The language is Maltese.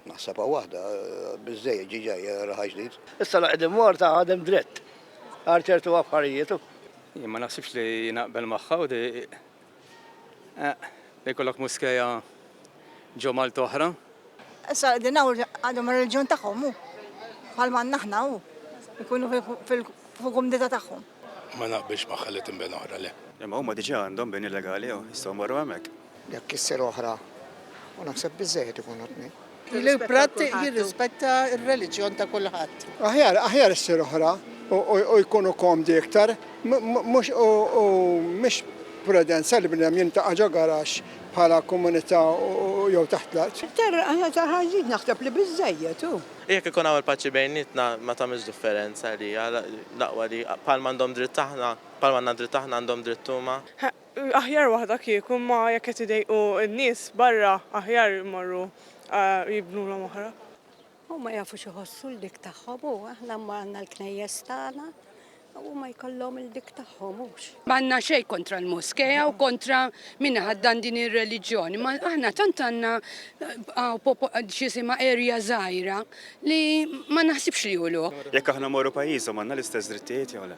naħsebha waħda biżżejjed ġiġajja raħa ġdid. Issa laqdim morta għadem dritt. Għal ċertu affarijiet. Jien ma naħsibx li naqbel magħha u li jkollok muskeja ġo Malta oħra. Issa għadhom ir-reġjun tagħhom hu. Bħalma aħna hu. Ikunu fil-komunità tagħhom. Ma naqbilx magħha li tinbena oħra le. Imma huma diġà għandhom bini legali u jistgħu marru hemmhekk. Jekk issir oħra u naħseb biżżejjed ikunu tnejn. Il-prat jirrispetta il-reliġjon ta' kulħadd. Aħjar issir oħra u jkunu komdi iktar, mhux prudenza li bniem jintaqa' ġo garax bħala komunità jew taħt l-art. Ħaġid naħseb li biżżejjed hu. Jekk ikun hawn il-paċi bejnietna ma tagħmilx differenza li laqwa li bħalma għandhom dritt aħna, bħalma għandna dritt aħna għandhom dritt huma. Aħjar waħda kieku ma jekk qed idejqu n-nies barra aħjar jmorru jibnu l oħra. Huma jafu xi ħossu l-dik tagħhom u aħna ma għandna l-knejjes tagħna u ma jkollhom il-dik tagħhom hux. M'għandna xejn kontra l-moskeja u kontra min ħaddan din ir-reliġjoni, ma aħna tant għandna x'isima erja żgħira li ma naħsibx li julu. Jekk aħna morru pajjiżhom għandna l-istess drittijiet jew le?